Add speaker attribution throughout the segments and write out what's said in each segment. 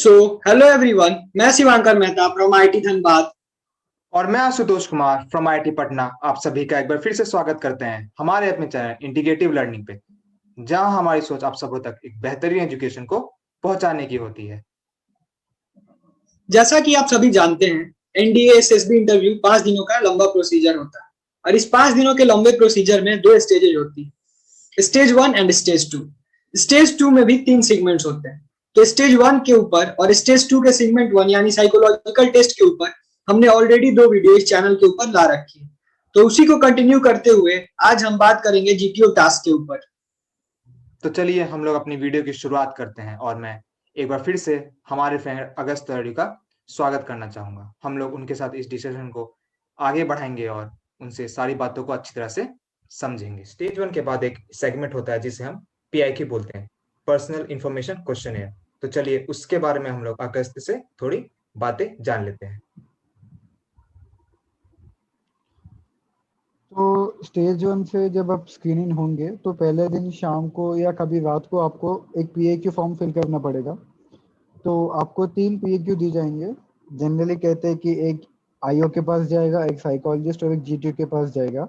Speaker 1: So hello everyone, मैं Shivankar Mehta from IT Dhanbad.
Speaker 2: और मैं आशुतोष कुमार फ्रॉम आईआईटी पटना आप सभी का एक बार फिर से स्वागत करते हैं हमारे अपने चैनल इंटीग्रेटिव लर्निंग पे, जहां हमारी सोच आप सबों तक एक बेहतरीन एजुकेशन को पहुंचाने की होती है।
Speaker 1: जैसा कि आप सभी जानते हैं, एनडीए एसएसबी इंटरव्यू 5 दिनों का लंबा प्रोसीजर होता है और इस 5 दिनों के लंबे प्रोसीजर में दो स्टेजेज होती है, स्टेज 1 एंड स्टेज 2। स्टेज 2 में भी 3 सेगमेंट्स होते हैं। तो स्टेज 1 के ऊपर और स्टेज 2 के सेगमेंट 1 यानी साइकोलॉजिकल टेस्ट के ऊपर हमने ऑलरेडी दो वीडियो इस चैनल के ऊपर ला रखी है। तो उसी को कंटिन्यू करते हुए आज हम बात करेंगे जीटीओ टास्क के ऊपर।
Speaker 2: तो चलिए हम लोग अपनी वीडियो की शुरुआत करते हैं और मैं एक बार फिर से हमारे फ्रेंड अगस्त तलड़ी का स्वागत करना चाहूंगा। हम लोग उनके साथ इस डिस्कशन को आगे बढ़ाएंगे और उनसे सारी बातों को अच्छी तरह से समझेंगे। स्टेज 1 के बाद एक सेगमेंट होता है जिसे हम पीआईक्यू बोलते हैं, पर्सनल इंफॉर्मेशन क्वेश्चन। तो चलिए उसके बारे में हम लोग अगस्त से थोड़ी बातें जान लेते हैं।
Speaker 3: तो स्टेज 1 से जब आप स्क्रीनिंग होंगे तो पहले दिन शाम को या कभी रात को आपको एक पीएक्यू फॉर्म फिल करना पड़ेगा। तो आपको 3 पीएक्यू दी जाएंगे। जनरली कहते हैं कि एक आईओ के पास जाएगा, एक साइकोलॉजिस्ट और एक जीटीओ के पास जाएगा।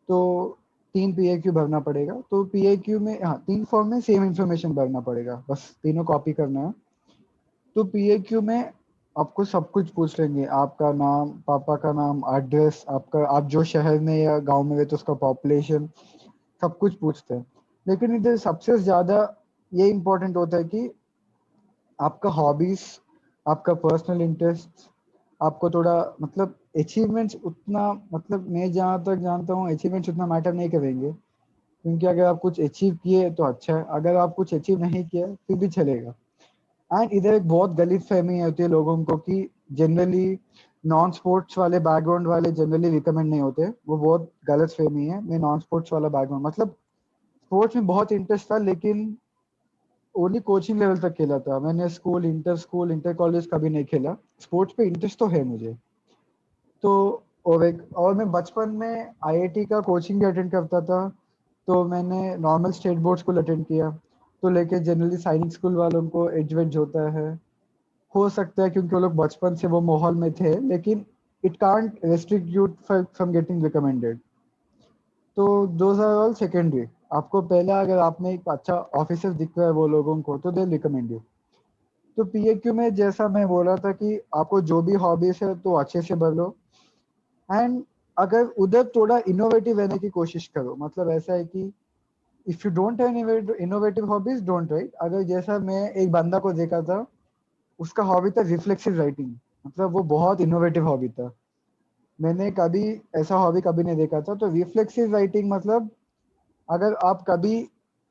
Speaker 3: तो 3 पीएक्यू भरना पड़ेगा। तो पीएक्यू में हाँ, 3 फॉर्म में सेम इंफॉर्मेशन भरना पड़ेगा, बस तीनों कॉपी करना है। तो पीएक्यू में आपको सब कुछ पूछ लेंगे, आपका नाम, पापा का नाम, एड्रेस, आपका आप जो शहर में या गांव में रहते उसका पॉपुलेशन, सब कुछ पूछते हैं। लेकिन इधर सबसे ज़्यादा ये इम्पोर्टेंट होता है कि आपका हॉबीज, आपका पर्सनल इंटरेस्ट, आपको थोड़ा मतलब अचीवमेंट्स उतना, मतलब मैं जहाँ तक जानता हूँ अचीवमेंट्स उतना मैटर नहीं करेंगे, क्योंकि अगर आप कुछ अचीव किए तो अच्छा है, अगर आप कुछ अचीव नहीं किया फिर भी चलेगा। एंड इधर एक बहुत गलत फहमी होती है लोगों को कि जनरली नॉन स्पोर्ट्स वाले बैकग्राउंड वाले जनरली रिकमेंड नहीं होते। वो बहुत गलत फहमी है। मैं नॉन स्पोर्ट्स वाला बैकग्राउंड मतलब स्पोर्ट्स में बहुत इंटरेस्ट था, लेकिन ओनली कोचिंग लेवल तक खेला था मैंने। स्कूल इंटर कॉलेज कभी नहीं खेला। स्पोर्ट्स पे इंटरेस्ट तो है मुझे। तो और मैं बचपन में आईआईटी का कोचिंग भी अटेंड करता था। तो मैंने normal state board school attend किया। तो लेके जनरली सैनिक स्कूल वालों को एज वेज होता है, हो सकता है क्योंकि वो लोग बचपन से वो माहौल में थे, लेकिन it can't restrict you from getting recommended. तो दोज आर ऑल सेकेंडरी। आपको पहला अगर आप में एक अच्छा ऑफिसर दिख रहा है वो लोगों को, तो दे रिकमेंड यू। तो पीएक्यू में जैसा मैं बोला था कि आपको जो भी हॉबीज है तो अच्छे से भर लो। एंड अगर उधर थोड़ा इनोवेटिव रहने की कोशिश करो, मतलब ऐसा है कि if you don't have innovative hobbies don't write. अगर जैसा मैं एक बंदा को देखा था, उसका हॉबी था रिफ्लेक्सिव राइटिंग, मतलब वो बहुत इनोवेटिव हॉबी था। मैंने कभी ऐसा हॉबी कभी नहीं देखा था। तो रिफ्लेक्सिव राइटिंग मतलब अगर आप कभी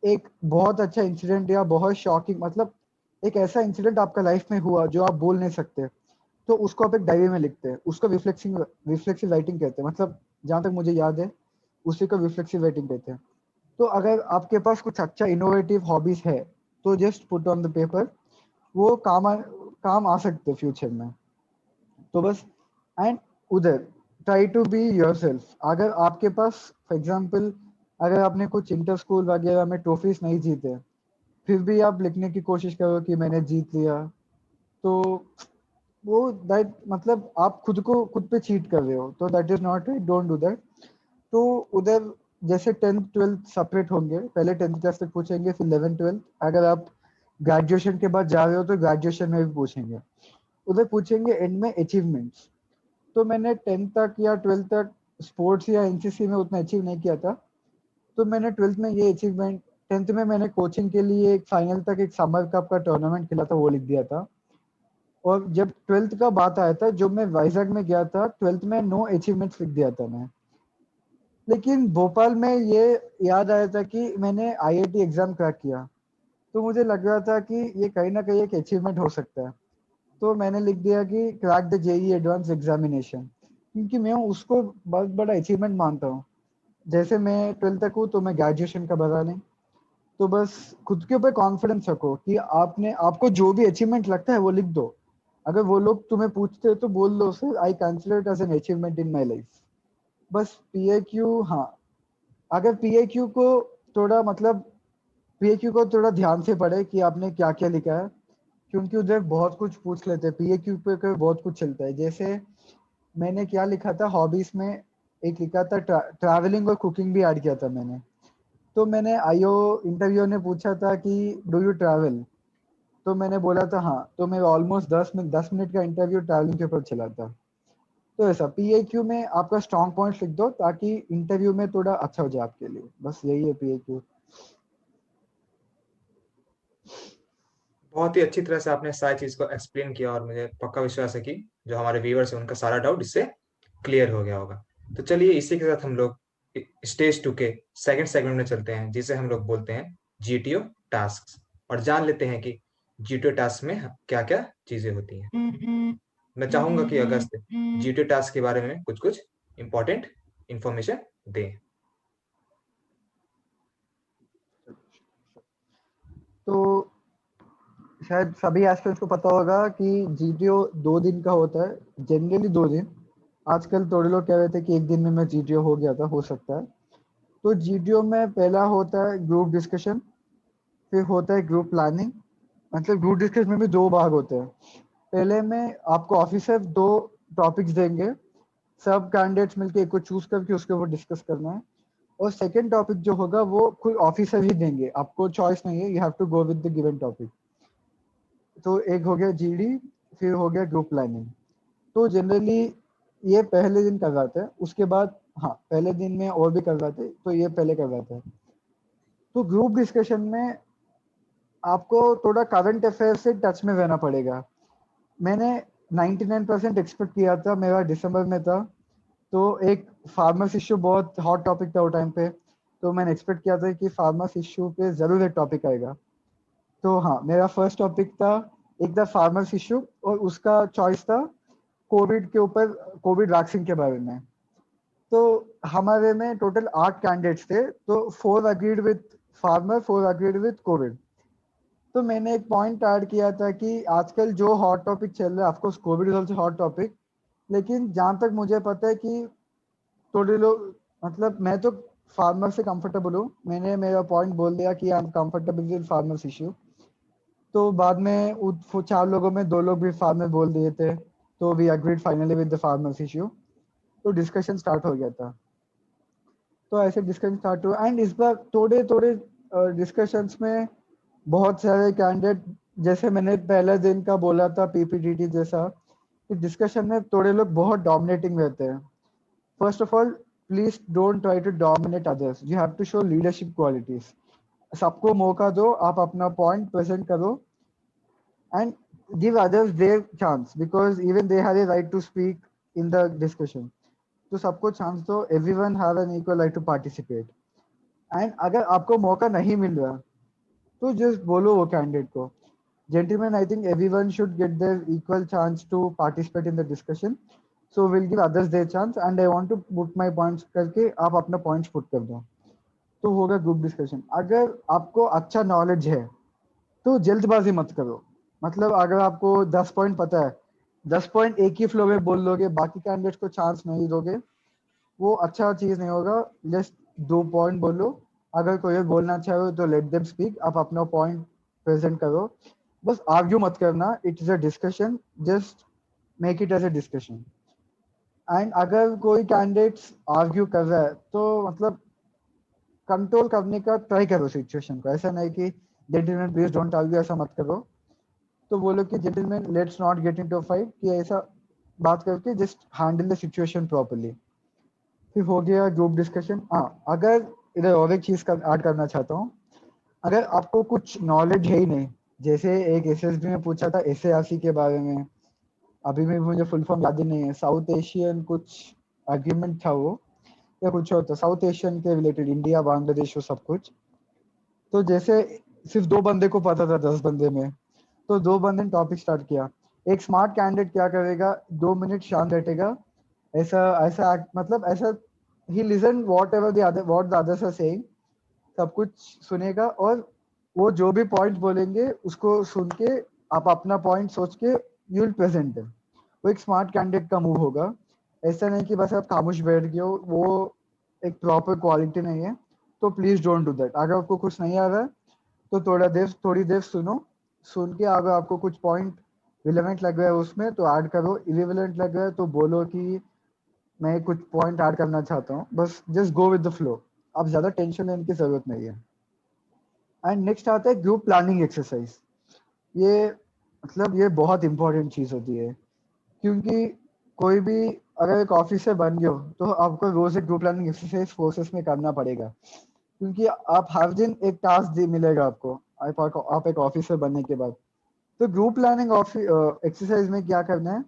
Speaker 3: एक बहुत अच्छा इंसिडेंट या बहुत शॉकिंग, मतलब एक ऐसा इंसिडेंट आपका लाइफ में हुआ जो आप बोल नहीं सकते, तो उसको आप एक डायरी में लिखते हैं, उसको रिफ्लेक्सिव राइटिंग कहते हैं। मतलब जहाँ तक मुझे याद है उसी को रिफ्लेक्सिव राइटिंग कहते हैं। तो अगर आपके पास कुछ अच्छा इनोवेटिव हॉबीज है तो just put on the paper. वो काम आ सकते हैं फ्यूचर में। तो बस। एंड उधर ट्राई टू बी योरसेल्फ। अगर आपके पास फॉर एग्जांपल अगर आपने कुछ इंटर स्कूल वगैरह में ट्रॉफीज नहीं जीते, फिर भी आप लिखने की कोशिश करो कि मैंने जीत लिया, तो वो दैट मतलब आप खुद को खुद पे चीट कर रहे हो, तो that is not right, don't do that. तो उधर जैसे 10th 12th सेपरेट होंगे, पहले 10th क्लास तक पूछेंगे, फिर 11th 12th। अगर आप ग्रेजुएशन के बाद जा रहे हो तो ग्रेजुएशन में भी पूछेंगे। उधर पूछेंगे एंड में अचीवमेंट्स। तो मैंने 10th तक या 12th तक स्पोर्ट्स या एनसीसी में उतना अचीव नहीं किया था। तो मैंने 12th में ये अचीवमेंट, 10th में मैंने कोचिंग के लिए एक फाइनल तक एक समर कप का टूर्नामेंट खेला था, वो लिख दिया था। और जब 12th का बात आया था, जब मैं वाइजैक में गया था 12th में, नो अचीवमेंट्स लिख दिया था मैं। लेकिन भोपाल में ये याद आया था कि मैंने आईआईटी एग्जाम क्रैक किया। तो मुझे लग रहा था कि ये कहीं ना कहीं एक अचीवमेंट हो सकता है। तो मैंने लिख दिया कि crack the JEE advance examination, क्योंकि मैं उसको बहुत बड़ा अचीवमेंट मानता हूँ। जैसे मैं 12th तक हूँ तो मैं ग्रेजुएशन का बता नहीं। तो बस खुद के ऊपर कॉन्फिडेंस रखो कि आपने आपको जो भी अचीवमेंट लगता है वो लिख दो। अगर वो लोग तुम्हें पूछते हैं तो बोल दो, sir I consider it as an achievement in my life. बस पीएक्यू, हाँ, अगर पीएक्यू को थोड़ा मतलब पीएक्यू को थोड़ा ध्यान से पढ़े कि आपने क्या क्या लिखा है। क्योंकि उधर बहुत कुछ पूछ लेते हैं, पीएक्यू पे बहुत कुछ चलता है। जैसे मैंने क्या लिखा था हॉबीज में, एक लिखा था ट्रैवलिंग और कुकिंग भी ऐड किया था मैंने। तो मैंने आईओ इंटरव्यू ने पूछा था कि डू यू ट्रैवल, तो मैंने बोला था हाँ, तो मैं ऑलमोस्ट 10 मिनट का इंटरव्यू ट्रैवलिंग के ऊपर चला था। तो ऐसा पीएक्यू में आपका स्ट्रॉन्ग पॉइंट लिख दो ताकि इंटरव्यू में थोड़ा अच्छा हो जाए आपके लिए, बस यही है पीएक्यू।
Speaker 2: बहुत ही अच्छी तरह से आपने सारी चीज को एक्सप्लेन किया और मुझे पक्का विश्वास है कि जो हमारे व्यूअर्स हैं उनका सारा डाउट इससे क्लियर हो गया होगा। तो चलिए इसी के साथ हम लोग स्टेज 2 के सेकंड सेगमेंट में चलते हैं, जिसे हम लोग बोलते हैं जीटीओ टास्क, और जान लेते हैं कि जीटीओ टास्क में क्या क्या चीजें होती हैं। मैं चाहूंगा कि अगस्त जीटीओ टास्क के बारे में कुछ कुछ इंपॉर्टेंट इंफॉर्मेशन दें।
Speaker 3: तो शायद सभी एस्पिरेंट्स को पता होगा कि जीटीओ 2 दिन का होता है, जनरली 2 दिन। आजकल थोड़े लोग कह रहे थे कि एक दिन में मैं जीटीओ हो गया था, हो सकता है। तो जीटीओ में पहला होता है ग्रुप डिस्कशन, फिर होता है ग्रुप प्लानिंग। मतलब ग्रुप डिस्कशन में भी 2 भाग होते हैं। पहले में आपको ऑफिसर 2 टॉपिक्स देंगे, सब कैंडिडेट्स मिलके एक को चूज करके उसके ऊपर डिस्कस करना है। और सेकंड टॉपिक जो होगा वो खुद ऑफिसर ही देंगे, आपको चॉइस नहीं है, you have to go with the given topic. तो एक हो गया जीडी, फिर हो गया ग्रुप प्लानिंग। तो जनरली ये पहले दिन करवाते हैं, उसके बाद हाँ पहले दिन में और भी करवाते हैं, तो ये पहले करवाते हैं। तो ग्रुप डिस्कशन में आपको थोड़ा करंट अफेयर से टच में रहना पड़ेगा। मैंने 99% एक्सपेक्ट किया था, मेरा दिसंबर में था, तो एक फार्मर्स इश्यू बहुत हॉट टॉपिक था वो टाइम पे। तो मैंने एक्सपेक्ट किया था कि फार्मर्स इश्यू पे जरूर एक टॉपिक आएगा। तो हाँ, मेरा फर्स्ट टॉपिक था एक था फार्मर्स इश्यू, और उसका चॉइस था कोविड के ऊपर, कोविड वैक्सीन के बारे में। तो हमारे में टोटल 8 कैंडिडेट्स थे, तो 4 agreed with farmer, 4 agreed with Covid. तो मैंने एक पॉइंट ऐड किया था कि आजकल जो हॉट टॉपिक चल रहा है, of course Covid is also hot topic, लेकिन जहाँ तक मुझे पता है कि थोड़े लोग, मतलब मैं तो फार्मर से कंफर्टेबल हूँ, मैंने मेरा पॉइंट बोल दिया कि I am comfortable with farmers issue. तो बाद में 4 लोगों में 2 लोग भी फार्मर बोल दिए थे, तो we agreed finally with the farmers issue. तो डिस्कशन स्टार्ट हो गया था। तो ऐसे डिस्कशन स्टार्ट हुआ, एंड इस बार थोड़े थोड़े डिस्कशंस में बहुत सारे कैंडिडेट, जैसे मैंने पहले दिन का बोला था पीपीटीटी जैसा, कि डिस्कशन में थोड़े लोग बहुत डोमिनेटिंग रहते हैं। First of all, please don't try to dominate others, you have to show leadership qualities. सबको मौका दो, आप अपना पॉइंट प्रेजेंट करो, and give others their chance because even they have a right to speak in the discussion. तो सबको chance दो, everyone have an equal right to participate. And अगर आपको मौका नहीं मिल रहा तो just बोलो वो कैंडिडेट को, gentlemen, I think everyone should get their equal chance to participate in the discussion, so we'll give others their chance and I want to put my points करके आप अपना points put कर दो। तो होगा ग्रुप डिस्कशन। अगर आपको अच्छा नॉलेज है तो जल्दबाजी मत करो। मतलब अगर आपको 10 पॉइंट पता है, 10 पॉइंट एक ही फ्लो में बोल लोगे, बाकी कैंडिडेट्स को चांस नहीं दोगे, वो अच्छा चीज नहीं होगा। जस्ट 2 पॉइंट बोलो, अगर कोई और बोलना चाहे तो लेट देम स्पीक, आप अपना पॉइंट प्रेजेंट करो, बस आर्ग्यू मत करना। It is a discussion, just make it as a discussion. And अगर कोई कैंडिडेट्स आर्ग्यू कर रहा है तो मतलब कंट्रोल करने का ट्राई करो सिचुएशन को, ऐसा नहीं कि जेंटलमैन प्लीज डोंट आर्ग्यू, ऐसा मत करो। तो बोलो कि gentleman let's not get into fight, कि ऐसा बात करके just handle the situation properly. फिर हो गया ग्रुप डिस्कशन। हाँ, अगर इधर और एक चीज का ऐड करना चाहता हूँ, अगर आपको कुछ नॉलेज है ही नहीं, जैसे एक एसएसबी में पूछा था एसएआरसी के बारे में, अभी में मुझे फुल फॉर्म याद ही नहीं है, साउथ एशियन कुछ एग्रीमेंट था वो, या कुछ और था साउथ एशियन के रिलेटेड, इंडिया बांग्लादेश वो सब कुछ। तो जैसे सिर्फ 2 बंदे को पता था 10 बंदे में, तो 2 बंदे ने टॉपिक स्टार्ट किया। एक स्मार्ट कैंडिडेट क्या करेगा, 2 मिनट शांत बैठेगा, ऐसा ऐसा मतलब ऐसा, he listen whatever the other what the others are saying, सब कुछ सुनेगा, और वो जो भी पॉइंट बोलेंगे उसको सुन के आप अपना पॉइंट सोच के यू विल प्रेजेंट इट। वो एक स्मार्ट कैंडिडेट का मूव होगा। ऐसा नहीं कि बस आप खामोश बैठ गए हो, वो एक प्रॉपर क्वालिटी नहीं है। तो प्लीज डोंट डू दैट। अगर आपको कुछ नहीं आ रहा है तो थोड़ी देर सुनो, सुन के अगर आपको कुछ पॉइंट रिलेवेंट लग रहा है उसमें तो ऐड करो, इरिलेवेंट लग रहा है तो बोलो कि मैं कुछ पॉइंट ऐड करना चाहता हूँ, बस just go with the flow, अब ज्यादा टेंशन लेने की जरूरत नहीं है। एंड नेक्स्ट आता है ग्रुप प्लानिंग एक्सरसाइज। ये मतलब ये बहुत इंपॉर्टेंट चीज होती है, क्योंकि कोई भी अगर एक ऑफिसर बन गए हो तो आपको रोज एक ग्रुप प्लानिंग एक्सरसाइज फोर्सेस में करना पड़ेगा, क्योंकि आप हर दिन एक टास्क मिलेगा आपको, आप एक ऑफिसर बनने के बाद। तो ग्रुप प्लानिंग एक्सरसाइज में क्या करना है,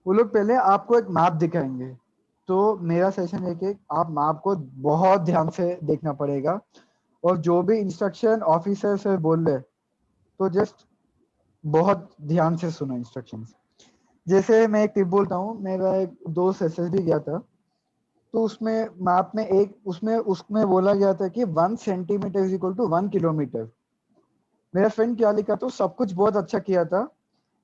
Speaker 3: वो लोग पहले आपको एक मैप दिखाएंगे। तो मेरा सेशन है कि आप मैप को बहुत ध्यान से देखना पड़ेगा, और जो भी इंस्ट्रक्शन ऑफिसर से बोल रहे तो जस्ट बहुत ध्यान से सुनो इंस्ट्रक्शंस। जैसे मैं एक टिप बोलता हूँ, मेरा एक दोस्त एसएसबी गया था, तो उसमें मैप में एक उसमें उसमें बोला गया था कि 1 centimetre is equal to 1 kilometre. मेरा फ्रेंड क्या लिखा, तो सब कुछ बहुत अच्छा किया था,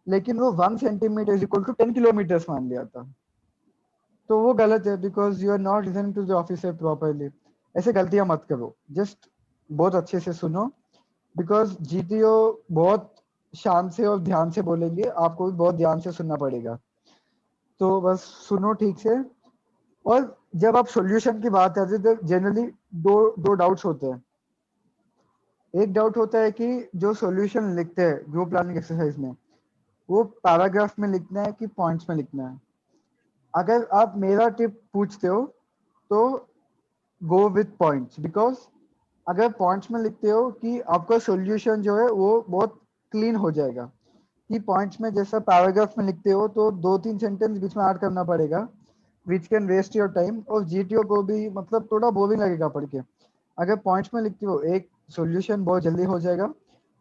Speaker 3: लेकिन वो 1 centimetre is equal to 10 kilometre मान लिया था। तो वो गलत है, because you are not listening to the officer properly. ऐसे गलतियां मत करो, जस्ट बहुत अच्छे से सुनो, बिकॉज जीटीओ बहुत शान से और ध्यान से बोलेंगे, आपको भी बहुत ध्यान से सुनना पड़ेगा। तो बस सुनो ठीक से। और जब आप सॉल्यूशन की बात आती है तो जनरली दो दो डाउट्स होते हैं। एक डाउट होता है कि जो सॉल्यूशन लिखते हैं ग्रुप प्लानिंग एक्सरसाइज में, वो पैराग्राफ में लिखना है कि पॉइंट्स में लिखना है। अगर आप मेरा टिप पूछते हो तो गो विथ पॉइंट्स, बिकॉज अगर पॉइंट्स में लिखते हो कि आपका सॉल्यूशन जो है वो बहुत क्लीन हो जाएगा। कि पॉइंट्स में जैसा पैराग्राफ में लिखते हो तो 2-3 सेंटेंस बीच में ऐड करना पड़ेगा, which can waste your time, और जीटीओ को भी मतलब थोड़ा बोरिंग लगेगा पढ़ के। अगर पॉइंट्स में लिखते हो एक सॉल्यूशन बहुत जल्दी हो जाएगा,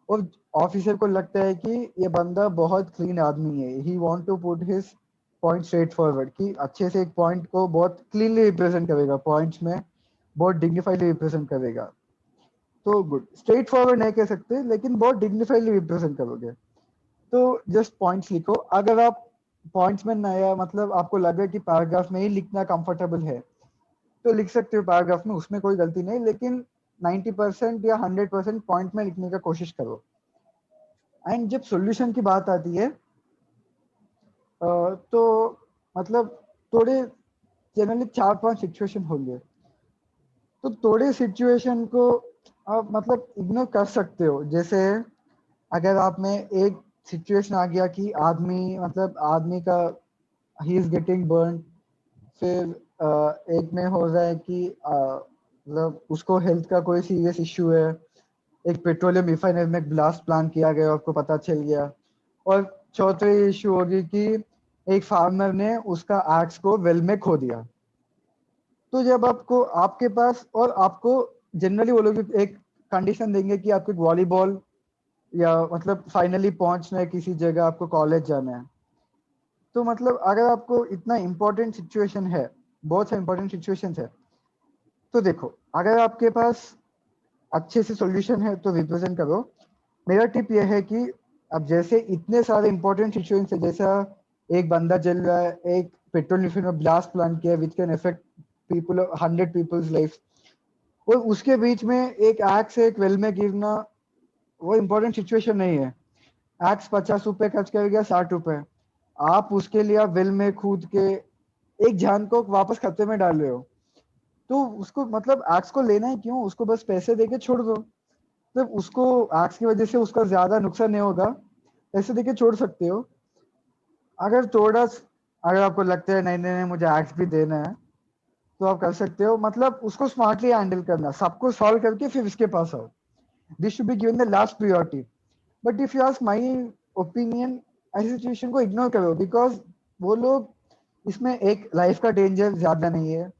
Speaker 3: और ऑफिसर को लगता है कि ये बंदा बहुत क्लीन आदमी है, he want to put his point straight forward, कि अच्छे से एक पॉइंट को बहुत क्लीनली रिप्रेजेंट करेगा, पॉइंट्स में बहुत डिग्निफाइडली रिप्रेजेंट करेगा। तो गुड, स्ट्रेट फॉरवर्ड नहीं कह सकते, लेकिन बहुत डिग्निफाइडली रिप्रेजेंट करोगे। तो जस्ट पॉइंट्स लिखो। अगर आप पॉइंट्स में नया मतलब आपको लगे कि पैराग्राफ में ही लिखना कंफर्टेबल है तो लिख सकते हो पैराग्राफ में, उसमें कोई गलती नहीं, लेकिन 90% या 100% पॉइंट में लिखने का कोशिश करो। एंड जब सॉल्यूशन की बात आती है तो मतलब थोड़े जनरली 4-5 सिचुएशन होंगे, तो थोड़े सिचुएशन को आप मतलब इग्नोर कर सकते हो। जैसे अगर आप में एक सिचुएशन आ गया कि आदमी मतलब आदमी का ही इज गेटिंग बर्न, फिर एक में हो रहा है कि मतलब उसको हेल्थ का कोई सीरियस इश्यू है, एक पेट्रोलियम रिफाइनरी में ब्लास्ट प्लान किया गया, आपको पता चल गया। और चौथे इश्यू होगी कि एक फार्मर ने उसका एक्स को वेल में खो दिया। तो जब आपको आपके पास और आपको जनरली वो लोग एक कंडीशन देंगे कि आपको वॉलीबॉल या मतलब फाइनली पहुंचना है किसी जगह, आपको कॉलेज जाना है। तो मतलब अगर आपको इतना इंपॉर्टेंट सिचुएशन है, बहुत सा इंपॉर्टेंट सिचुएशन है, तो देखो अगर आपके पास अच्छे से सॉल्यूशन है तो रिप्रेजेंट करो। मेरा टिप यह है कि अब जैसे इतने सारे इंपॉर्टेंट सिचुएशन है, जैसा एक बंदा जल रहा है, एक पेट्रोल रिफाइनरी में ब्लास्ट प्लान किया which can affect people 100 people's life, और उसके बीच में एक आग से एक वेल में गिरना, वो इंपॉर्टेंट सिचुएशन नहीं है। एक्स 50 रुपए खर्च कर गया, 60 रुपए, आप उसके लिए आप वेल में कूद के एक जान को वापस खतरे में डाल रहे हो। तो उसको मतलब एक्स को लेना है क्यों, उसको बस पैसे देके छोड़ दो। तो उसको एक्स की वजह से उसका ज्यादा नुकसान नहीं होगा, पैसे देके छोड़ सकते हो। अगर थोड़ा अगर आपको लगता है नहीं नहीं नहीं मुझे एक्स भी देना है, तो आप कर सकते हो, मतलब उसको स्मार्टली हैंडल करना, सबको सॉल्व करके फिर इसके पास आओ। This should be given the last priority. But if you ask my opinion, ऐसी सिचुएशन को इग्नोर करो, बिकॉज वो लोग इसमें एक लाइफ का डेंजर ज्यादा नहीं है,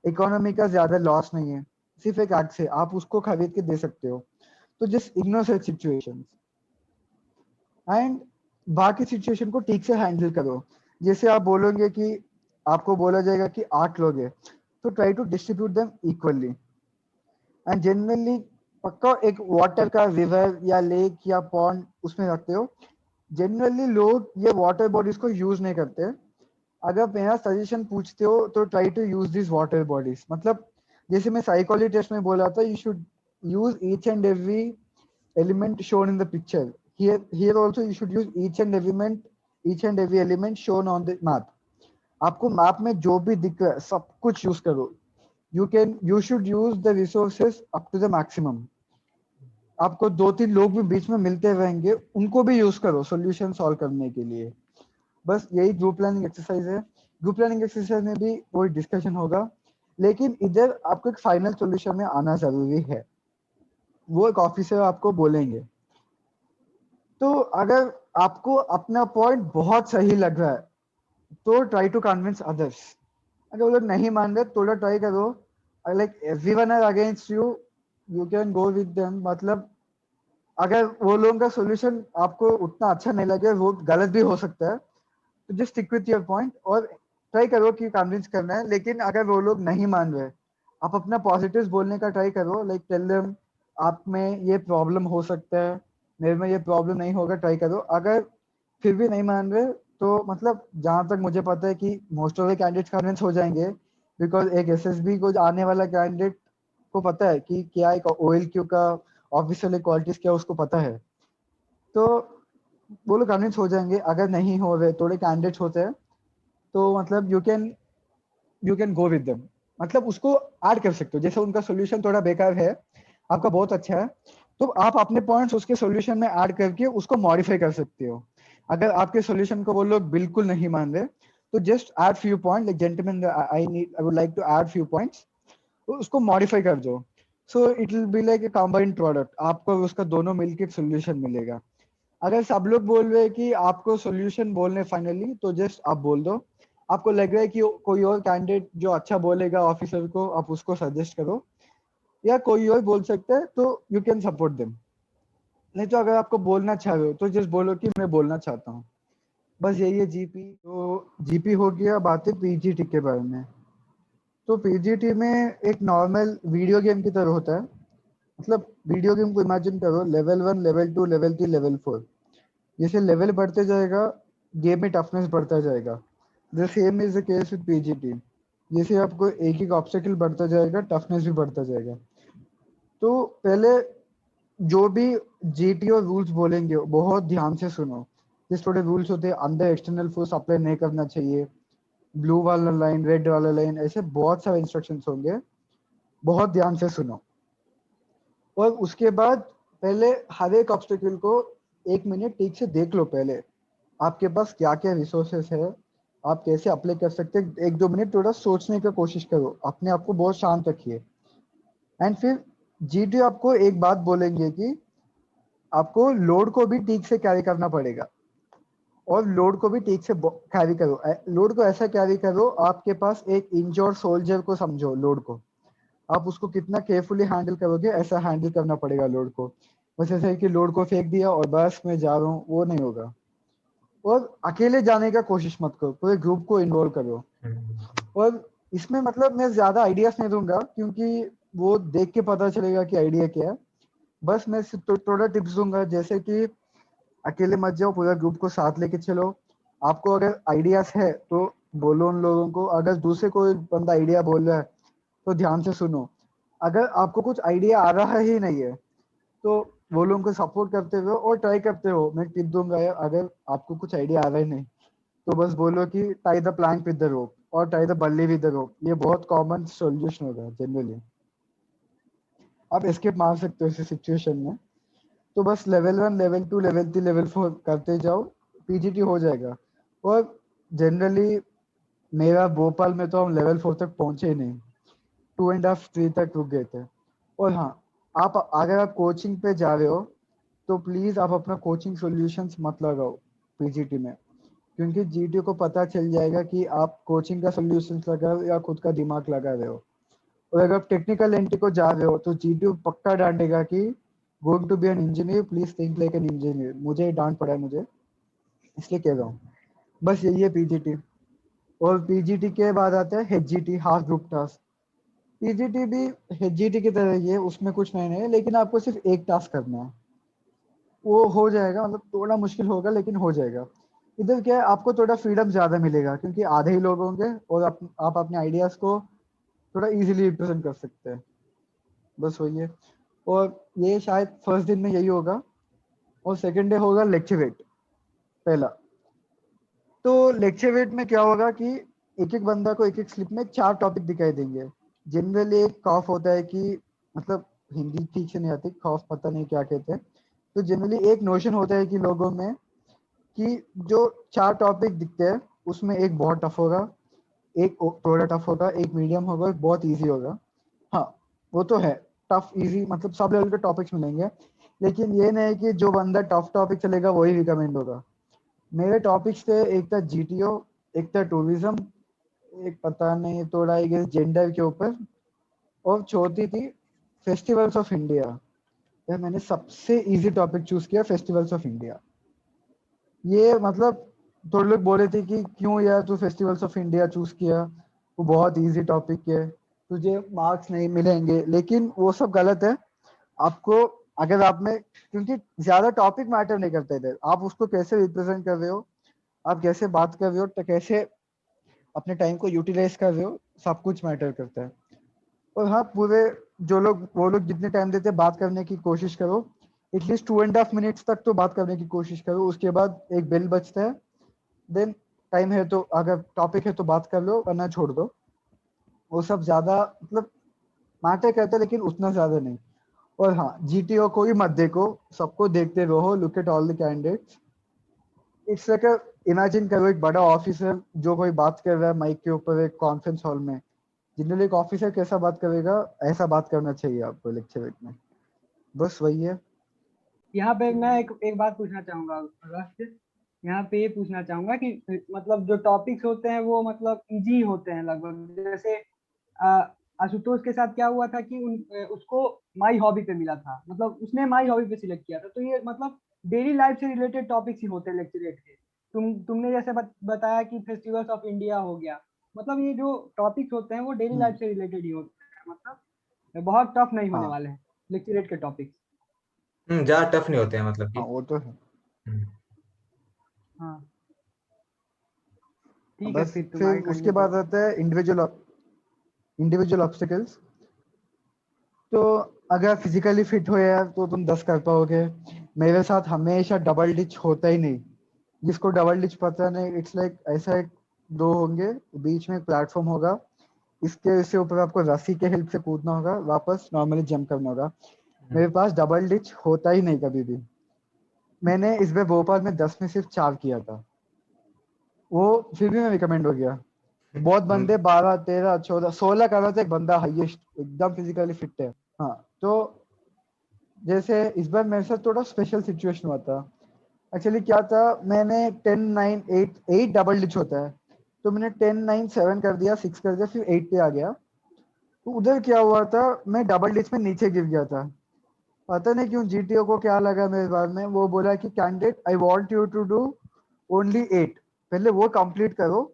Speaker 3: इकोनॉमी का ज्यादा लॉस नहीं है, सिर्फ एक आग से आप उसको खरीद के दे सकते हो। तो just ignore such situations and बाकी सिचुएशन को ठीक से हैंडल करो। जैसे आप बोलोगे कि आपको बोला जाएगा कि 8 लोग हैं, तो try to distribute them equally. And generally पक्का एक वाटर का रिवर या लेक या पॉन्ड उसमें रखते हो। जनरली लोग ये वाटर बॉडीज को यूज नहीं करते। अगर मेरा सजेशन पूछते हो तो try to use this water bodies, मतलब जैसे मैं साइकोलॉजी टेस्ट में बोला था, you should use each and every element shown in the picture, here also you should use each and every element shown on the map. आपको map में जो भी दिख रहा है सब कुछ यूज करो. You should use the resources up to the maximum. आपको 2-3 लोग भी बीच में मिलते रहेंगे, उनको भी यूज करो सॉल्यूशन सॉल्व करने के लिए. बस यही ग्रुप प्लानिंग एक्सरसाइज है. ग्रुप प्लानिंग एक्सरसाइज में भी कोई डिस्कशन होगा, लेकिन इधर आपको एक फाइनल सॉल्यूशन में आना जरूरी है. वो एक ऑफिसर आपको बोलेंगे. तो अगर आपको अपना पॉइंट बहुत सही लग रहा है तो ट्राई टू कन्विंस अदर्स. अगर वो लोग नहीं मान रहे थोड़ा ट्राई करो. Like everyone are against you, you can go with them. मतलब अगर वो लोगों का सॉल्यूशन आपको उतना अच्छा नहीं लगे, वो गलत भी हो सकता है, तो just stick with your point और ट्राई करो कि कन्विंस करना है. लेकिन अगर वो लोग नहीं मान रहे, आप अपना पॉजिटिव्स बोलने का ट्राई करो. लाइक टेल देम आप में ये प्रॉब्लम हो सकता है, मेरे में ये प्रॉब्लम नहीं होगा, ट्राई करो. अगर फिर भी नहीं मान रहे तो मतलब जहां तक मुझे पता है कि most of the candidates convince हो जाएंगे, बिकॉज एक एसएसबी को आने वाला कैंडिडेट को पता है कि क्या एक OLQ का ऑफिशियल क्वालिटीज क्या उसको पता है. तो वो लोग कन्विंस हो जाएंगे. अगर नहीं हो रहे, थोड़े कैंडिडेट्स होते हैं, तो मतलब you can go with them. मतलब उसको ऐड कर सकते हो. जैसे उनका सॉल्यूशन थोड़ा बेकार है, आपका बहुत अच्छा है, तो आप अपने पॉइंट्स उसके सॉल्यूशन में ऐड करके उसको मॉडिफाई कर सकते हो. अगर आपके सॉल्यूशन को वो लोग बिल्कुल नहीं मान रहे, तो just add few point. Like gentleman I would like to add few points, उसको मॉडिफाई कर दो. So it will be like a combined product. आपको उसका दोनों मिलकर एक सोल्यूशन मिलेगा. अगर सब लोग बोल रहे हैं कि आपको सॉल्यूशन बोलने फाइनली, तो जस्ट आप बोल दो. आपको लग रहा है कि कोई और कैंडिडेट जो अच्छा बोलेगा ऑफिसर को, आप उसको सजेस्ट करो, या कोई और बोल सकता है तो यू कैन सपोर्ट देम. नहीं तो अगर आपको बोलना चाह रहे हो तो जस्ट बोलो कि मैं बोलना चाहता हूँ. बस यही है जीपी. तो जीपी हो गया. बात है पीजीटी के बारे में. तो पीजीटी में एक नॉर्मल वीडियो गेम की तरह होता है. मतलब वीडियो गेम को इमेजिन करो, लेवल 1, लेवल 2, लेवल 3, लेवल 4. जैसे लेवल बढ़ते जाएगा, गेम में टफनेस बढ़ता जाएगा. The same is the case with PGT. जैसे आपको एक एक ऑब्स्टेकल बढ़ता जाएगा, टफनेस भी बढ़ता जाएगा. तो पहले जो भी जीटी और रूल्स बोलेंगे बहुत ध्यान से सुनो. जिस थोड़े रूल्स होते हैं, अंदर एक्सटर्नल फोर्स अप्लाई नहीं करना चाहिए, ब्लू वाला लाइन, रेड वाला लाइन, ऐसे बहुत सारे इंस्ट्रक्शंस होंगे. बहुत ध्यान से सुनो. और उसके बाद पहले हर एक ऑब्स्टेकल को 1 मिनट ठीक से देख लो. पहले आपके पास क्या क्या रिसोर्सेस है, आप कैसे अप्लाई कर सकते हैं. 1-2 मिनट थोड़ा सोचने की कोशिश करो. अपने आप को बहुत शांत रखिए. एंड फिर जीटी आपको एक बात बोलेंगे कि आपको लोड को भी ठीक से कैरी करना पड़ेगा. और लोड को भी ठीक से कैरी करो. लोड को ऐसा कैरी करो, आपके पास एक इंजोर सोल्जर को समझो. लोड को आप उसको कितना केयरफुली हैंडल करोगे, ऐसा हैंडल करना पड़ेगा लोड को. बस ऐसा है कि लोड को फेंक दिया और बस मैं जा रहा हूँ, वो नहीं होगा. और अकेले जाने का कोशिश मत करो, पूरे ग्रुप को इन्वॉल्व करो. और इसमें मतलब मैं ज्यादा आइडियाज नहीं दूंगा, क्योंकि वो देख के पता चलेगा कि आइडिया क्या है. बस मैं सिर्फ थोड़ा टिप्स दूंगा, जैसे कि अकेले मत जाओ, पूरा ग्रुप को साथ लेके चलो. आपको अगर आइडियाज है तो बोलो उन लोगों को. अगर दूसरे कोई बंदा आइडिया बोल रहा है तो ध्यान से सुनो. अगर आपको कुछ आइडिया आ रहा ही नहीं है तो वो लोगों को सपोर्ट करते हुए और ट्राई करते हो. मैं टिप दूंगा यार, अगर आपको कुछ आइडिया आ रहा ही नहीं तो बस बोलो कि tie the plank with the rope और टाई द बल्ली विद द रोप. ये बहुत कॉमन सॉल्यूशन होगा जनरली. आप एस्केप मार सकते हो इस सिचुएशन में. तो बस लेवल 1, लेवल 2, लेवल 3, लेवल 4 करते जाओ, पीजीटी हो जाएगा. और जनरली मेरा भोपाल में तो हम लेवल 4 तक पहुंचे ही नहीं, 2.5 3 तक रुक गए थे. और हाँ, आप अगर आप कोचिंग पे जा रहे हो तो प्लीज आप अपना कोचिंग सॉल्यूशंस मत लगाओ पीजीटी में, क्योंकि जीटी को पता चल जाएगा कि आप कोचिंग का सॉल्यूशंस लगा रहे हो या खुद का दिमाग लगा रहे हो. और अगर आप टेक्निकल एंट्री को जा रहे हो तो जीटी पक्का डांटेगा कि going to be an engineer, please think like an engineer. मुझे डांट पड़ा है, मुझे इसलिए कह रहा हूँ. बस यही है पीजीटी. और पीजीटी के बाद आता है HGT, half group task. PGT भी एचजीटी की तरह ही है, उसमें कुछ नहीं है, लेकिन आपको सिर्फ एक टास्क करना है. वो हो जाएगा. मतलब थोड़ा मुश्किल होगा लेकिन हो जाएगा. इधर क्या है, आपको थोड़ा फ्रीडम ज्यादा मिलेगा क्योंकि आधे ही लोग होंगे और आप अपने आइडियाज को थोड़ा इजीली रिप्रेजेंट कर सकते हैं. बस वही है. और ये शायद फर्स्ट दिन में यही होगा. और सेकंड डे होगा लेक्चर वेट पहला। तो लेक्चर वेट में क्या होगा कि एक एक बंदा को एक एक स्लिप में 4 टॉपिक दिखाई देंगे। जनरली एक खौफ होता है कि मतलब हिंदी ठीक से नहीं आती, खौफ पता नहीं क्या कहते हैं। तो जनरली एक नोशन होता है कि लोगों में कि जो 4 टॉपिक दिखते हैं उसमें एक बहुत टफ होगा, एक थोड़ा टफ होगा, एक मीडियम होगा, एक बहुत इजी होगा। हाँ, वो तो है, टफ इजी मतलब सब लेवल के टॉपिक्स मिलेंगे, लेकिन ये नहीं कि जो बंदा टफ टॉपिक चलेगा वही रिकमेंड होगा। मेरे टॉपिक्स थे, एक था जीटीओ, एक था टूरिज्म, एक पता नहीं थोड़ा आई गेस जेंडर के ऊपर, और चौथी थी फेस्टिवल्स ऑफ इंडिया। यार मैंने सबसे इजी टॉपिक चूज किया, फेस्टिवल्स ऑफ इंडिया। ये मतलब थोड़े लोग बोले थे कि क्यों यार तू फेस्टिवल्स ऑफ इंडिया चूज किया, वो बहुत इजी टॉपिक है, तुझे मार्क्स नहीं मिलेंगे, लेकिन वो सब गलत है। आपको अगर आप में, क्योंकि ज्यादा टॉपिक मैटर नहीं करते इधर, आप उसको कैसे रिप्रेजेंट कर रहे हो, आप कैसे बात कर रहे हो, तो कैसे अपने टाइम को यूटिलाइज कर रहे हो, सब कुछ मैटर करता है। और हाँ, पूरे जो लोग वो लोग जितने टाइम देते हैं बात करने की कोशिश करो, एटलीस्ट 2.5 मिनट्स तक तो बात करने की कोशिश करो, उसके बाद एक बेल बजता है, देन टाइम है तो अगर टॉपिक है तो बात कर लो, वरना छोड़ दो। वो सब ज्यादा मतलब मैटर करता है, लेकिन उतना ज्यादा नहीं। और हाँ, जीटीओ को ही मत देखो, सबको देखते रहो, look at all the candidates. It's like imagine करो एक बड़ा ऑफिसर जो कोई बात कर रहा है माइक के ऊपर एक कॉन्फ्रेंस हॉल में। जनरली एक ऑफिसर कैसा बात करेगा, ऐसा बात करना चाहिए आपको लेक्चर में। बस वही है।
Speaker 1: यहाँ पे मैं एक बात पूछना चाहूंगा अगस्त। यहाँ पे ये पूछना चाहूंगा कि मतलब जो टॉपिक्स होते हैं वो मतलब इजी होते हैं लगभग। जैसे अ, आशुतोष के साथ क्या हुआ था कि उसको माई हॉबी पे मिला था, मतलब उसने माई हॉबी पे सिलेक्ट किया था। तो ये मतलब डेली लाइफ से रिलेटेड टॉपिक्स ही होते हैं लेक्चरेट के। तुमने जैसे बताया कि फेस्टिवल्स ऑफ इंडिया हो गया, मतलब ये जो टॉपिक्स होते हैं वो डेली लाइफ से रिलेटेड ही होते हैं, मतलब बहुत टफ नहीं होने
Speaker 3: हाँ
Speaker 1: वाले हैं लेक्चरेट के टॉपिक्स।
Speaker 2: ज्यादा टफ नहीं होते हैं मतलब कि।
Speaker 3: हाँ, वो तो है।
Speaker 2: हम्म,
Speaker 1: हाँ ठीक है,
Speaker 3: बस
Speaker 1: फिर
Speaker 3: फिर
Speaker 1: तुम्हारी
Speaker 3: उसके
Speaker 1: कंटिन्यू
Speaker 3: बाद
Speaker 1: करो।
Speaker 3: आता है इंडिविजुअल ऑब्स्टिकल्स। तो अगर फिजिकली फिट हो यार तो तुम 10 कर पाओगे। मेरे साथ हमेशा डबल डिच होता ही नहीं। जिसको डबल डिच पता नहीं, इट्स लाइक ऐसा एक दो होंगे, बीच में एक प्लेटफॉर्म होगा, इसके ऊपर आपको रस्सी के हेल्प से कूदना होगा, वापस नॉर्मली जंप करना होगा।
Speaker 2: हम्म,
Speaker 3: मेरे पास डबल डिच होता ही नहीं कभी भी। मैंने इस बार भोपाल में 10 में सिर्फ 4 किया था, वो फिर भी मैं रिकमेंड हो गया। बहुत बंदे 12, 13, 14, 16 कर रहे थे, एक बंदा हाईएस्ट एकदम फिजिकली फिट है। हाँ, तो जैसे इस बार मेरे साथ थोड़ा स्पेशल सिचुएशन हुआ था। एक्चुअली क्या था, मैंने 10 9 8 8 डबल डिच होता है, तो मैंने 10 9 7 कर दिया, 6 कर दिया, फिर 8 पे आ गया। तो उधर क्या हुआ था, मैं डबल डिच में नीचे गिर गया था। पता नहीं क्यों जीटीओ को क्या लगा मेरे बारे में, वो बोला कि candidate I want you to do only 8, पहले वो कंप्लीट करो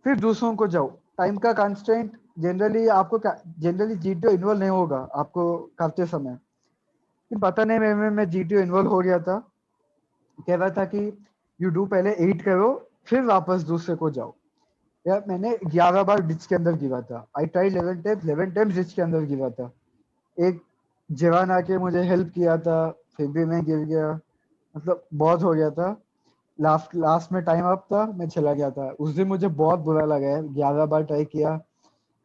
Speaker 3: फिर दूसरों को जाओ। टाइम का कंस्ट्रेंट जनरली आपको जनरली जीटीओ इन्वॉल्व नहीं होगा आपको करते समय, लेकिन पता नहीं मैं जीटीओ इन्वॉल्व हो गया था। कह रहा था कि यू डू पहले 8 करो फिर वापस दूसरे को जाओ। यार मैंने 11 बार डिच के अंदर गिरा था, आई ट्राई 11 टाइम्स डिच के अंदर गिरा था। एक जवान आके मुझे हेल्प किया था, फिर भी मैं गिर गया, मतलब बहुत हो गया था। लास्ट लास्ट में टाइम अप था, मैं चला गया था। उस दिन मुझे बहुत बुरा लगा है, 11 बार ट्राई किया,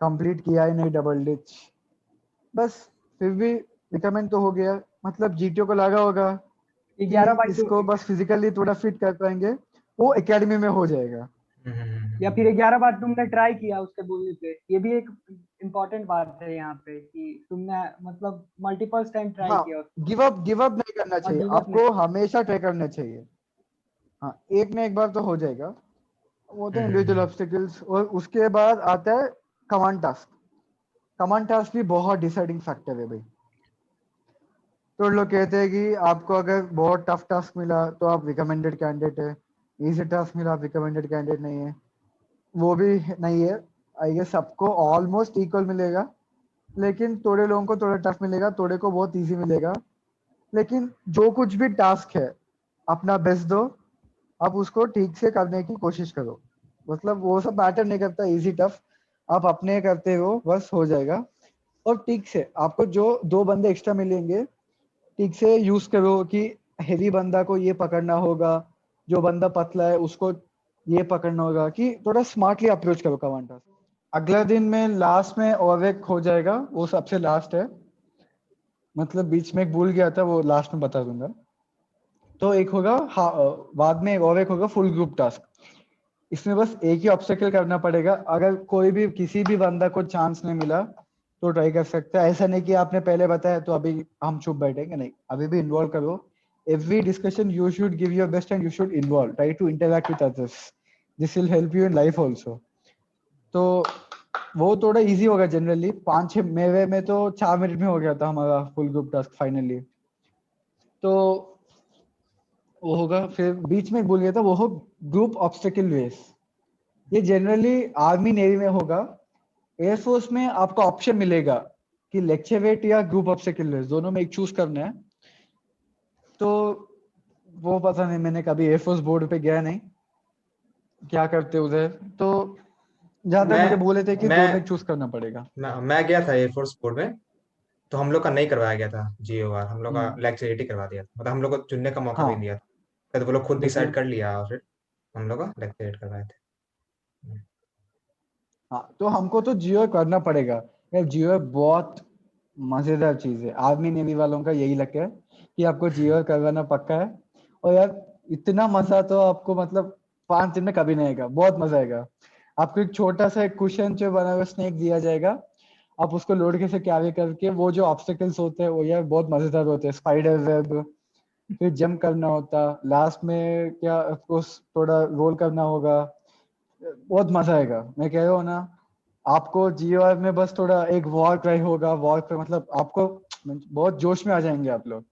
Speaker 3: कंप्लीट किया ही नहीं डबल डिच। बस फिर भी रिकमेंड तो हो गया। मतलब जीटीओ को लगा होगा कि
Speaker 1: 11/2
Speaker 3: इसको बस फिजिकली थोड़ा फिट कर पाएंगे, वो एकेडमी में हो जाएगा।
Speaker 1: या फिर 11 बार तुमने ट्राई किया उसके बोलने पे, ये भी एक इम्पोर्टेंट बात है यहाँ पे कि तुमने मतलब मल्टीपल टाइम ट्राई
Speaker 3: हाँ,
Speaker 1: किया उसको
Speaker 3: गिव अप नहीं करना
Speaker 1: और
Speaker 3: चाहिए,
Speaker 1: गिव अप नहीं।
Speaker 3: आपको हमेशा ट्राई करना चाहिए। हाँ, एक ना एक बार तो हो जाएगा। वो तो इंडिविजुअल
Speaker 2: हम्म,
Speaker 3: ऑब्स्टिकल्स, और उसके बाद आता है कमांड टास्क। कमांड टास्क भी बहुत डिसाइडिंग फैक्टर है भाई। तो लोग कहते हैं कि आपको अगर बहुत टफ टास्क मिला तो आप रिकमेंडेड कैंडिडेट है, इजी टास्क मिला आप रिकमेंडेड कैंडिडेट नहीं है। वो भी नहीं है। आई गेस सबको ऑलमोस्ट इक्वल मिलेगा, लेकिन थोड़े लोगों को थोड़ा टफ मिलेगा, थोड़े को बहुत इजी मिलेगा। लेकिन जो कुछ भी टास्क है, अपना बेस्ट दो, आप उसको ठीक से करने की कोशिश करो। मतलब वो सब मैटर नहीं करता इजी टफ, आप अपने करते हो बस हो जाएगा। और ठीक से आपको जो 2 बंदे एक्स्ट्रा मिलेंगे, ठीक से यूज करो कि हेवी बंदा को ये पकड़ना होगा, जो बंदा पतला है उसको ये पकड़ना होगा, कि थोड़ा स्मार्टली अप्रोच करो कमांड टास्क। अगला दिन में लास्ट में और एक हो जाएगा, वो सबसे लास्ट है, मतलब बीच में एक भूल गया था, वो लास्ट में बता दूंगा। तो एक होगा बाद में और एक होगा फुल ग्रुप टास्क। इसमें बस एक ही ऑब्स्टेकल करना पड़ेगा। अगर कोई भी किसी भी बंदा को चांस नहीं मिला तो ट्राई कर सकते हैं। ऐसा नहीं कि आपने पहले बताया तो अभी हम चुप बैठेंगे, नहीं, अभी भी इन्वॉल्व करो। Every discussion you should give your best and you should involve, try to interact with others, this will help you in life also. तो वो थोड़ा इजी होगा जनरली। 5-6 मेरे में तो 4 मिनट में हो गया था हमारा फुल ग्रुप टास्क फाइनली। तो वो होगा, फिर बीच में भूल गया था, वो हो ग्रुप ऑब्स्टेकल रेस। ये जनरली आर्मी नेवी में होगा। एयरफोर्स में आपको ऑप्शन मिलेगा कि लेक्चर वेट या ग्रुप ऑब्स्टेकल रेस, दोनों में एक चूज करना है। तो वो पता नहीं, मैंने कभी एयरफोर्स बोर्ड पे गया नहीं, क्या करते उधर। तो जहां तक मुझे बोले थे कि
Speaker 2: मैं
Speaker 3: दोनों एक चूज करना पड़ेगा।
Speaker 2: मैं गया था एयरफोर्स बोर्ड में, तो हम लोग का नहीं करवाया गया था GOR, हम लोग का
Speaker 3: हम्म,
Speaker 2: लेक्चर करवा दिया था, मतलब हम लोग को चुनने का मौका भी
Speaker 3: हाँ,
Speaker 2: नहीं दिया था, तो वो लोग खुद
Speaker 3: देखिए,
Speaker 2: डिसाइड कर लिया और फिर हम लोग का लेक्चर करवाए थे।
Speaker 3: हाँ, तो हमको तो जियो करना पड़ेगा यार। जियो बहुत मजेदार चीज है। आर्मी नेवी वालों का यही लग है कि आपको जियो करवाना पक्का है। और यार इतना मजा तो आपको मतलब 5 दिन में कभी नहीं आएगा, बहुत मजा आएगा। आपको एक छोटा सा एक कुशन जो बना हुआ स्नेक दिया जाएगा, आप उसको लोड के से कैरी करके, वो जो ऑब्स्टेकल्स होते हैं वो यार बहुत मजेदार होते हैं, स्पाइडर वेब, फिर जंप करना होता, लास्ट में क्या आपको थोड़ा रोल करना होगा, बहुत मजा आएगा। मैं कह रहा हूँ ना, आपको GOR में बस थोड़ा एक वॉर क्राई होगा, वॉर पे मतलब आपको बहुत जोश में आ जाएंगे आप लोग।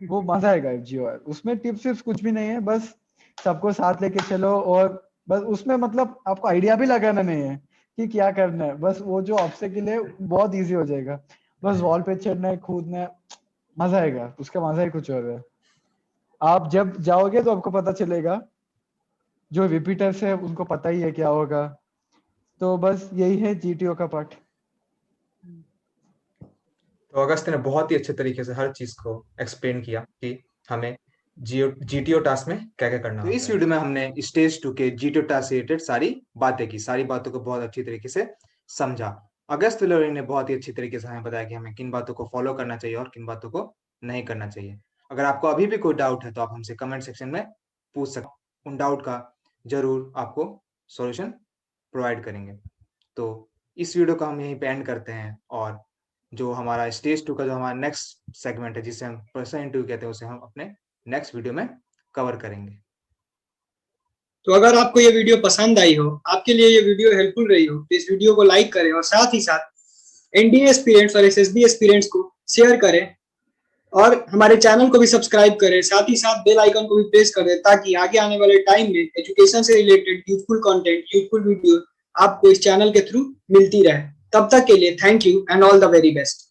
Speaker 3: वो मजा आएगा GOR। उसमें टिप्स विप्स कुछ भी नहीं है, बस सबको साथ लेके चलो। और बस उसमें मतलब आपको आइडिया भी लगाना नहीं है कि क्या करना है, बस वो जो ऑब्स्टेकल है बहुत इजी हो जाएगा। बस वॉल पे चढ़ना है, कूदना है, मजा आएगा, उसका मजा ही कुछ और है। आप जब जाओगे तो आपको पता चलेगा, जो रिपीटर्स है उनको पता ही है क्या होगा। तो बस यही है GTO का पार्ट।
Speaker 2: तो अगस्त ने बहुत ही अच्छे तरीके से हर चीज को एक्सप्लेन किया कि हमें GTO टास्क में क्या क्या करना होता है। तो इस वीडियो में हमने स्टेज 2 के GTO टास्क से रिलेटेड सारी बातें की, सारी बातों को बहुत अच्छी तरीके से समझा। अगस्त लोरी ने बहुत ही अच्छी तरीके से हमें बताया कि हमें किन बातों को फॉलो करना चाहिए और किन बातों को नहीं करना चाहिए। अगर आपको अभी भी कोई डाउट है तो आप हमसे कमेंट सेक्शन में पूछ सकते हैं, उन डाउट का जरूर आपको सॉल्यूशन प्रोवाइड करेंगे। तो इस वीडियो को हम यहीं पे एंड करते हैं, और जो हमारा स्टेज 2 का जो हमारा नेक्स्ट सेगमेंट है, जिसे हम पर्सन इंटरव्यू कहते हैं, उसे हम अपने नेक्स्ट वीडियो में कवर करेंगे।
Speaker 1: तो अगर आपको ये वीडियो पसंद आई हो, आपके लिए ये वीडियो हेल्पफुल रही हो, तो इस वीडियो को लाइक करें और साथ ही साथ एनडीए एस्पिरेंट्स और एसएसबी एस्पिरेंट्स को शेयर करें और हमारे चैनल को भी सब्सक्राइब करें। साथ ही साथ बेल आइकन को भी प्रेस कर दें ताकि आगे आने वाले टाइम में एजुकेशन से related useful content, useful video आपको इस चैनल के थ्रू मिलती रहे। तब तक के लिए thank you and all the very best.